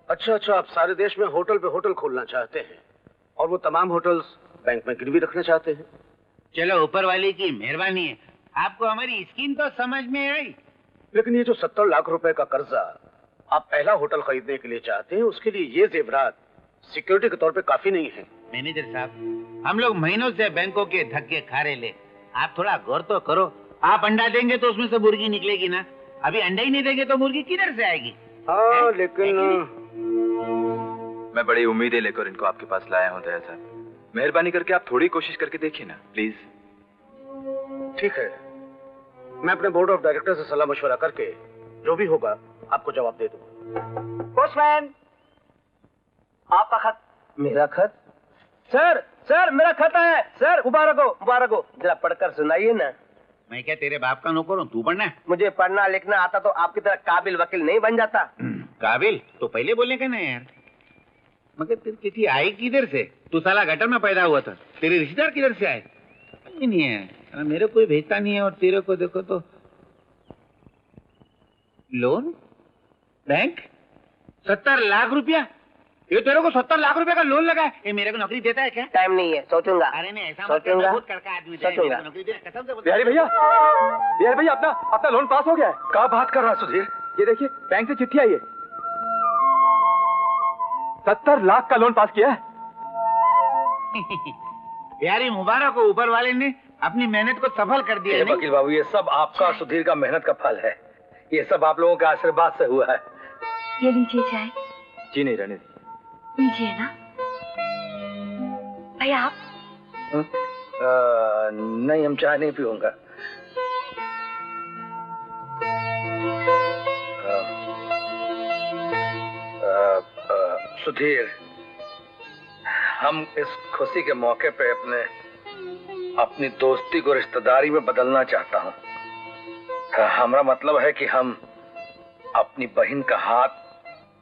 अच्छा अच्छा, आप सारे देश में होटल पे होटल खोलना चाहते हैं और वो तमाम होटल्स बैंक में गिरवी रखना चाहते हैं। चलो, ऊपर वाले की मेहरबानी है, आपको हमारी स्कीम तो समझ में आई। लेकिन ये जो 70 लाख रुपए का कर्जा आप पहला होटल खरीदने के लिए चाहते हैं, उसके लिए ये जेवरात सिक्योरिटी के तौर पे काफी नहीं है। मैनेजर साहब, हम लोग महीनों से बैंकों के धक्के खा रहे ले, आप थोड़ा गौर तो करो। आप अंडा देंगे तो उसमें से मुर्गी निकलेगी ना, अभी अंडा ही नहीं देंगे तो मुर्गी किधर से आएगी? हाँ, लेकिन मैं बड़ी उम्मीदें लेकर इनको आपके पास लाया हूँ दया साहब। मेहरबानी करके आप थोड़ी कोशिश करके देखिए ना, प्लीज। ठीक है, मैं अपने बोर्ड ऑफ डायरेक्टर से सलाह मशवरा करके जो भी होगा आपको जवाब दे दूंगा। पोस्टमैन, आपका खत। मेरा खत? सर सर, मेरा खत है सर। मुबारक हो, जरा पढ़कर सुनाइए ना। मैं क्या तेरे बाप का नौकर हूँ, तू पढ़ना है? मुझे पढ़ना लिखना आता तो आपकी तरह काबिल वकील नहीं बन जाता। काबिल तो पहले बोलने का ना यार। मगर तेरी चिट्ठी आई किधर से? तू साला गटर में पैदा हुआ था, तेरे रिश्तेदार किधर से आए? नहीं है, मेरे कोई भेजता नहीं है और तेरे को देखो तो लोन बैंक 70 लाख रुपया। ये तेरे को 70 लाख रुपए का लोन लगा है? ये मेरे को नौकरी देता है क्या? टाइम नहीं है, सोचूंगा। अरे नहीं, ऐसा सोचूंगा, बहुत कड़का आदमी है, मेरे को नौकरी दे, कसम से बोल। बिहारी भैया, अपना लोन पास हो गया है। क्या बात कर रहा है सुधीर? ये देखिए, बैंक से चिट्ठी आई है, 70 लाख का लोन पास किया है। यारी मुबारक हो, ऊपर वाले ने अपनी मेहनत को सफल कर दिया। वकील बाबू, ये सब आपका सुधीर का मेहनत का फल है। ये सब आप लोगों के आशीर्वाद से हुआ है। ये लीजिए चाय। जी नहीं रहने दीजिए। लीजिए ना भैया। आप? नहीं, हम चाय नहीं पीऊंगा। सुधीर, हम इस खुशी के मौके पे अपनी दोस्ती को रिश्तेदारी में बदलना चाहता हूँ। हमारा मतलब है कि हम अपनी बहन का हाथ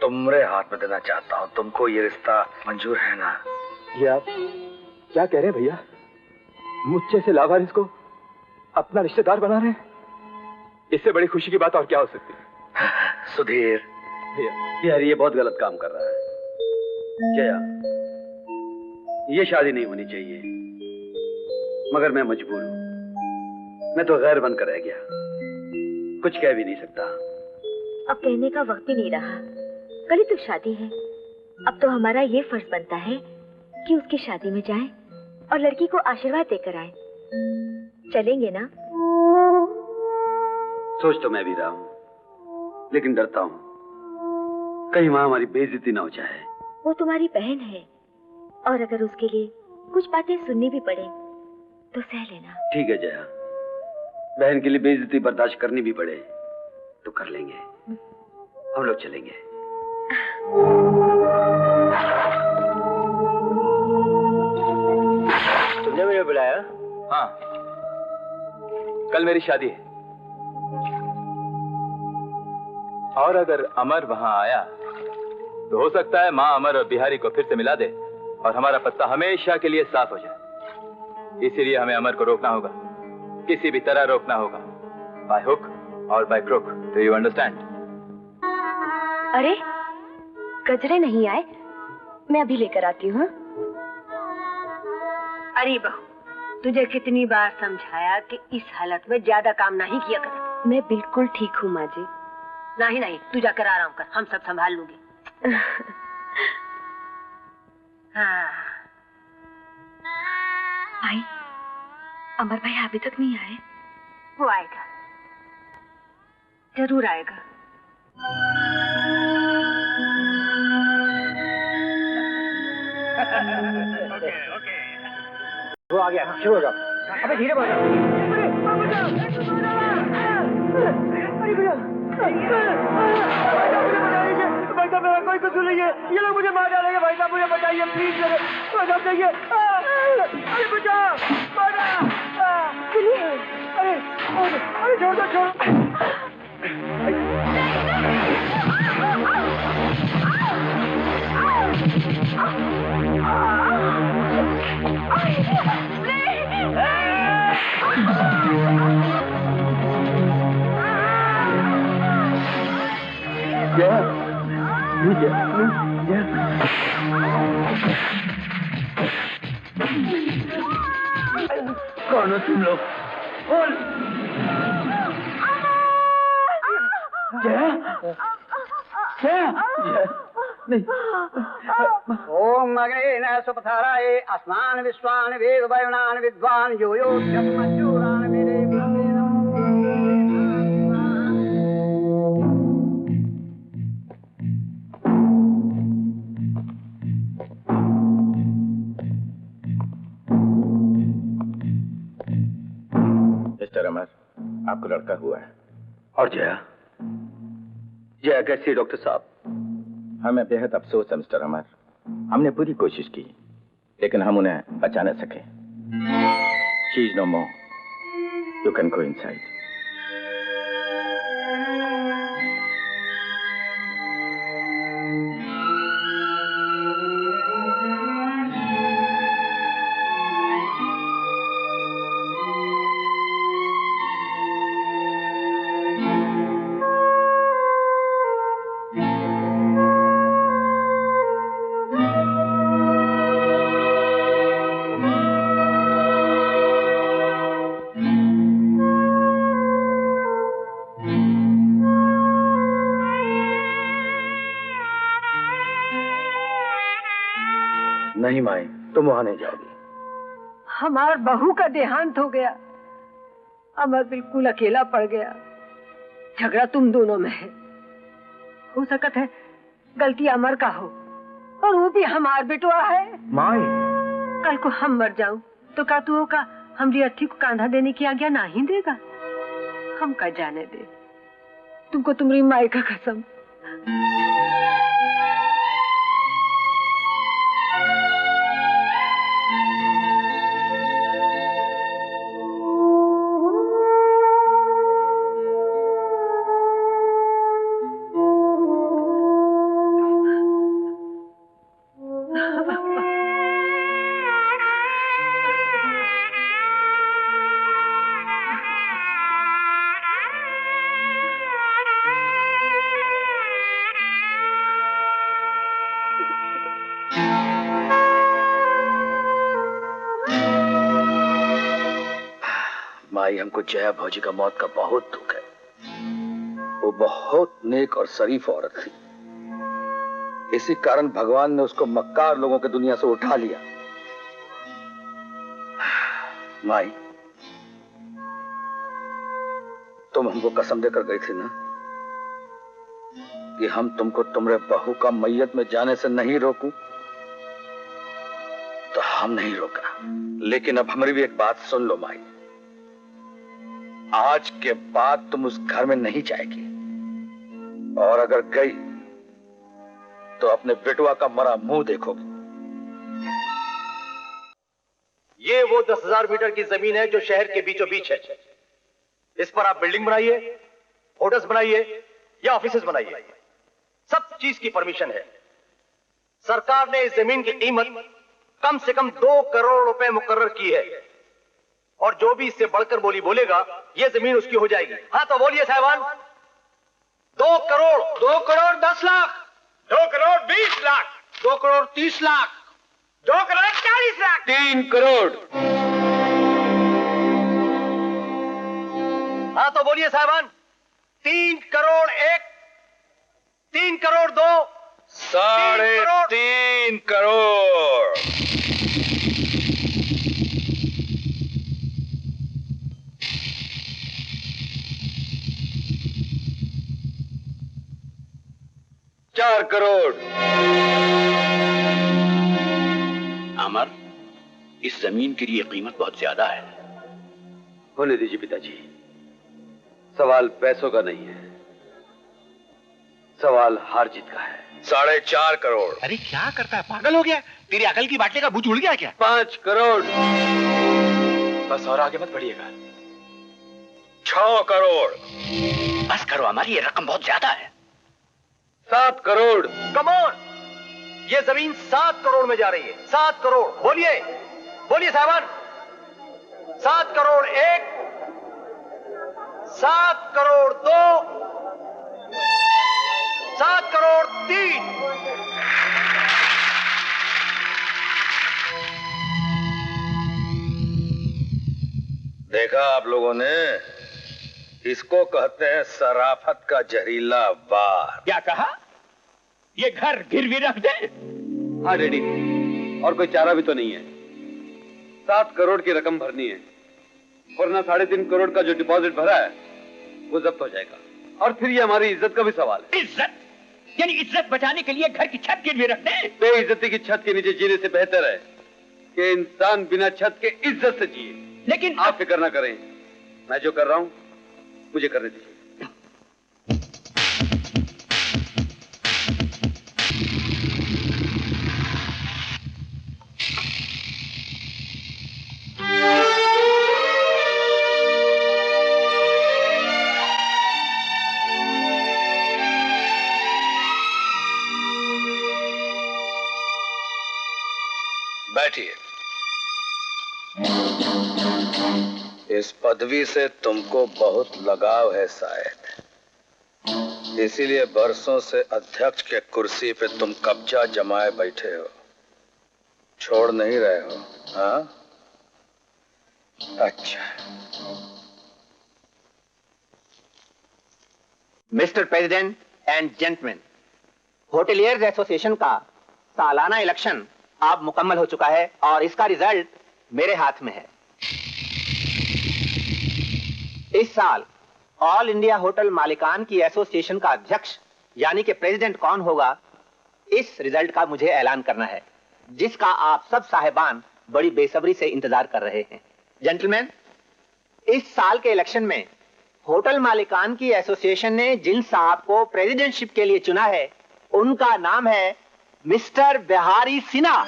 तुम्हारे हाथ में देना चाहता हूँ। तुमको ये रिश्ता मंजूर है ना? ये आप क्या कह रहे हैं भैया? मुझसे से लावारिस को अपना रिश्तेदार बना रहे हैं? इससे बड़ी खुशी की बात और क्या हो सकती है? सुधीर यार, ये बहुत गलत काम कर रहा है। जया, ये शादी नहीं होनी चाहिए, मगर मैं मजबूर हूँ। मैं तो गैर बनकर रह गया, कुछ कह भी नहीं सकता। अब कहने का वक्त भी नहीं रहा, कल ही तो शादी है। अब तो हमारा ये फर्ज बनता है कि उसकी शादी में जाएं और लड़की को आशीर्वाद देकर आएं। चलेंगे ना? सोच तो मैं भी रहा हूँ, लेकिन डरता हूँ कहीं वहां हमारी बेइज्जती ना हो जाए। वो तुम्हारी बहन है, और अगर उसके लिए कुछ बातें सुननी भी पड़े तो सह लेना। ठीक है जया, बहन के लिए बेइज्जती बर्दाश्त करनी भी पड़े तो कर लेंगे। हम लोग चलेंगे। तुमने मुझे बुलाया? हाँ, कल मेरी शादी है और अगर अमर वहां आया तो हो सकता है माँ अमर और बिहारी को फिर से मिला दे और हमारा पत्ता हमेशा के लिए साफ हो जाए। इसीलिए हमें अमर को रोकना होगा, किसी भी तरह रोकना होगा, बाय हुक और by crook. Do you understand? अरे गजरे नहीं आए, मैं अभी लेकर आती हूँ। अरे बहू, तुझे कितनी बार समझाया कि इस हालत में ज्यादा काम नहीं किया कर। मैं बिल्कुल ठीक हूँ माँ जी। नहीं नहीं, तू जाकर आराम कर, हम सब संभाल लूंगी। हाँ। भाई, अमर भाई अभी तक नहीं आए? वो आएगा, जरूर आएगा। वो आ गया, शुरू हो जाओ। अबे धीरे बोलो। अरे भैया, भाई साहब मेरा कोई कसूर नहीं है, ये लोग मुझे मार डालेंगे। भाई साहब मुझे बचाइए प्लीज, मेरे बचा चाहिए। अरे बचाओ, सुनिए। अरे छोड़ दो, छोड़। कौन हो तुम लोग? बोल। जया, जया, नहीं। ओम अग्ने सुपथाराय अस्मान विश्वान वेद वायुनान विद्वान यो यो मंजूरान मेरे मिस्टर अमर, आपको लड़का हुआ है। और जया? जया कैसी डॉक्टर साहब? हमें बेहद अफसोस है मिस्टर अमर। हमने पूरी कोशिश की लेकिन हम उन्हें बचा न सके। She is no more. You can go inside. नहीं माई, तुम वहां नहीं जाओगी। हमार बहू का देहांत हो गया, अमर बिल्कुल अकेला पड़ गया। झगड़ा तुम दोनों में है। हो सकता है गलती अमर का हो और वो भी हमार बेटवा है। माई, कल को हम मर जाऊं तो का तू का हमारी अर्थी को कांधा देने की आज्ञा नहीं देगा? हम का जाने दे, तुमको तुम्हारी माई का कसम। माई, हमको जया भौजी का मौत का बहुत दुख है। वो बहुत नेक और शरीफ औरत थी। इसी कारण भगवान ने उसको मक्कार लोगों की दुनिया से उठा लिया। माई, तुम हमको कसम देकर गई थी ना कि हम तुमको तुम्हारे बहू का मैयत में जाने से नहीं रोकूं, तो हम नहीं रोका। लेकिन अब हमारी भी एक बात सुन लो माई, आज के बाद तुम उस घर में नहीं जाएगी, और अगर गई तो अपने बेटुआ का मरा मुंह देखोगी। ये वो 10,000 मीटर की जमीन है जो शहर के बीचों बीच है। इस पर आप बिल्डिंग बनाइए, होटल्स बनाइए या ऑफिसेस बनाइए, सब चीज की परमिशन है। सरकार ने इस जमीन की कीमत कम से कम 2 करोड़ रुपए मुकर्रर की है, और जो भी इससे बढ़कर बोली बोलेगा ये जमीन उसकी हो जाएगी। हाँ तो बोलिए साहिबान। 2 करोड़ 2 करोड़ 10 लाख 2 करोड़ 20 लाख 2 करोड़ 30 लाख 2 करोड़ 40 लाख 3 करोड़। हाँ तो बोलिए साहिबान। 3 करोड़ 1, 3 करोड़ 2, 3.5 करोड़। चार करोड़। अमर, इस जमीन के लिए कीमत बहुत ज्यादा है। होने दीजिए पिताजी, सवाल पैसों का नहीं है, सवाल हार जीत का है। 4.5 करोड़। अरे क्या करता है, पागल हो गया? तेरी अकल की बाटले का बूझ उड़ गया क्या? 5 करोड़। बस और आगे मत बढ़िएगा। 6 करोड़। बस करो अमर, ये रकम बहुत ज्यादा है। 7 करोड़। कम ऑन, ये जमीन 7 करोड़ में जा रही है। 7 करोड़। बोलिए बोलिए साहिबान। 7 करोड़ 1, 7 करोड़ 2, 7 करोड़ 3, देखा आप लोगों ने, इसको कहते हैं शराफत का जहरीला वार। क्या कहा? ये घर गिरवी रख दे? हाँ डैडी, और कोई चारा भी तो नहीं है। 7 करोड़ की रकम भरनी है, वरना 3.5 करोड़ का जो डिपॉजिट भरा है वो जब्त हो जाएगा, और फिर ये हमारी इज्जत का भी सवाल है। इज्जत? यानी इज्जत बचाने के लिए घर की छत गिरवी रख दे? बेइज्जती की छत के नीचे जीने से बेहतर है कि इंसान बिना छत के इज्जत से जिए। लेकिन आप फिक्र ना करें, मैं जो कर रहा हूं मुझे करने दीजिए। बैठिए। इस पदवी से तुमको बहुत लगाव है शायद, इसीलिए बरसों से अध्यक्ष के कुर्सी पे तुम कब्जा जमाए बैठे हो, छोड़ नहीं रहे हो। हाँ, अच्छा। Mister president and gentleman, hoteliers association का सालाना इलेक्शन अब मुकम्मल हो चुका है और इसका रिजल्ट मेरे हाथ में है। इस साल ऑल इंडिया होटल मालिकान की एसोसिएशन का अध्यक्ष यानी कि प्रेसिडेंट कौन होगा, इस रिजल्ट का मुझे ऐलान करना है, जिसका आप सब साहिबान बड़ी बेसब्री से इंतजार कर रहे हैं। जेंटलमैन, इस साल के इलेक्शन में होटल मालिकान की एसोसिएशन ने जिन साहब को प्रेसिडेंटशिप के लिए चुना है, उनका नाम है मिस्टर बिहारी सिन्हा।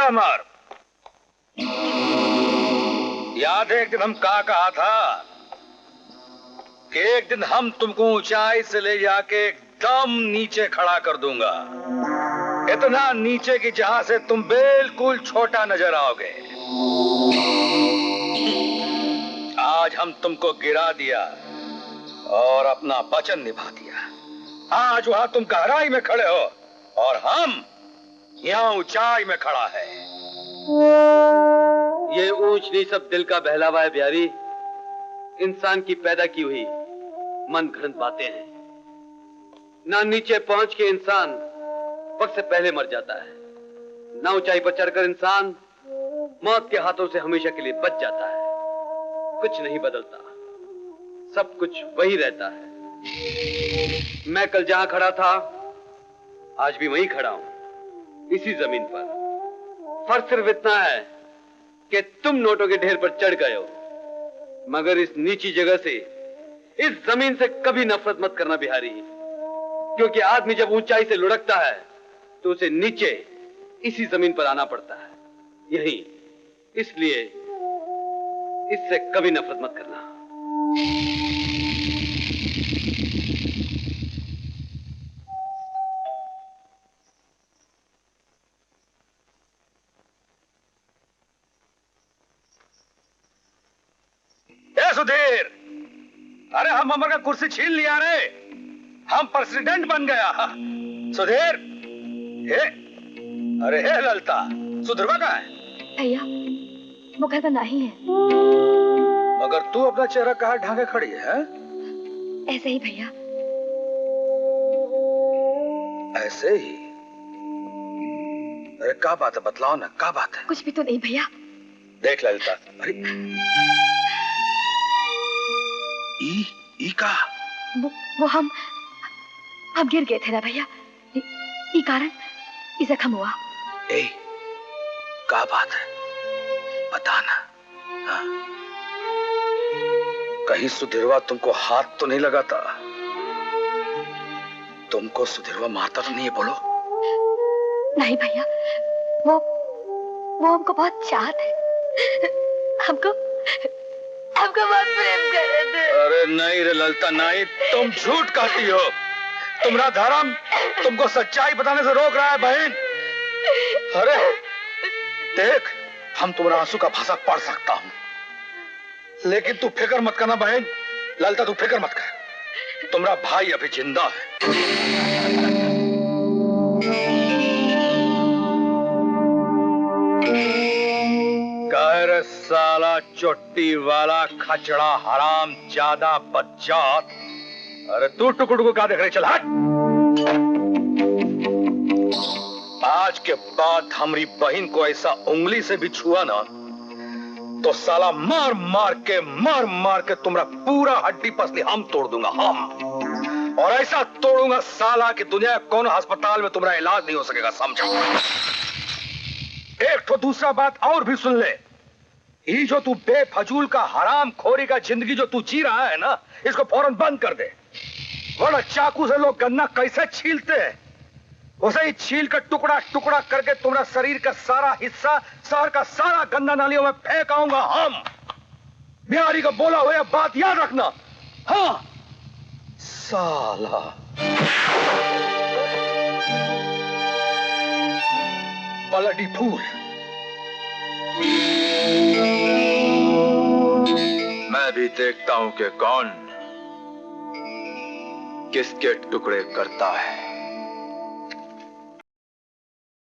अमर, याद है एक दिन हम कहा था कि एक दिन हम तुमको ऊंचाई से ले जाके एकदम नीचे खड़ा कर दूंगा, इतना नीचे कि जहां से तुम बिल्कुल छोटा नजर आओगे। आज हम तुमको गिरा दिया और अपना वचन निभा दिया। आज वहां तुम गहराई में खड़े हो और हम यहाँ ऊंचाई में खड़ा है। ये ऊंच नीच सब दिल का बहलावा है बिहारी। इंसान की पैदा की हुई मन घड़ंत बातें हैं। ना नीचे पहुंच के इंसान वक्त से पहले मर जाता है, ना ऊंचाई पर चढ़कर इंसान मौत के हाथों से हमेशा के लिए बच जाता है। कुछ नहीं बदलता, सब कुछ वही रहता है। मैं कल जहां खड़ा था आज भी वहीं खड़ा हूं, इसी जमीन पर। फर्क सिर्फ इतना है कि तुम नोटों के ढेर पर चढ़ गए हो, मगर इस नीची जगह से, इस जमीन से कभी नफरत मत करना बिहारी, क्योंकि आदमी जब ऊंचाई से लुढ़कता है तो उसे नीचे इसी जमीन पर आना पड़ता है, यही। इसलिए इससे कभी नफरत मत करना। सुधीर, अरे हम अमर का कुर्सी छीन लिया रे, हम प्रेसिडेंट बन गया। सुधीर, हे, अरे हे ललता, सुधरवा कहाँ है? भैया, वो घर पर नहीं है। मगर तू अपना चेहरा कहाँ ढाके खड़ी है? ऐसे ही भैया। ऐसे ही? अरे क्या बात है, बतलाओ ना, क्या बात है? कुछ भी तो नहीं भैया। देख ललिता, अरे ई का वो हम गिर गए थे ना भैया, ई कारण ई जख्म हुआ। ए, क्या बात है? बताना। हाँ? कहीं सुधीरवा तुमको हाथ तो नहीं लगाता? तुमको सुधीरवा मारता तो नहीं है? बोलो। नहीं भैया, वो हमको बहुत चाहत है, हमको बहुत प्रेम करे थे। अरे नहीं रे ललिता, नहीं, तुम झूठ कहती हो। तुम्हारा धर्म तुमको सच्चाई बताने से रोक रहा है बहन। अरे देख, हम तुम्हारा आंसू का भाषा पढ़ सकता हूं, लेकिन तू फिक्र मत करना बहन। ललिता तू फिक्र मत कर, तुम्हारा भाई अभी जिंदा है। गैर साला चोटी वाला खचड़ा हराम ज्यादा बच्चात। अरे तू टुकड़ू को क्या देख रहे? चल हट। आज के बाद हमारी बहन को ऐसा उंगली से भी छुआ ना तो साला मार मार के तुम्हारा पूरा हड्डी पसली हम तोड़ दूंगा, हम। और ऐसा तोड़ूंगा साला कि दुनिया कौन अस्पताल में तुम्हारा इलाज नहीं हो सकेगा, समझो। एक तो दूसरा बात और भी सुन ले, ये जो तू बेफजूल का हराम खोरी का जिंदगी जो तू जी रहा है ना, इसको फौरन बंद कर दे, वरना चाकू से लोग गन्ना कैसे छीलते हैं उसे ही छील कर टुकड़ा टुकड़ा करके तुम्हारा शरीर का सारा हिस्सा, शहर का सारा गंदा नालियों में फेंक आऊंगा हम। बिहारी का बोला हुआ बात याद रखना। हाँ साला। पलटी फूल। मैं भी देखता हूं कि कौन किसके टुकड़े करता है।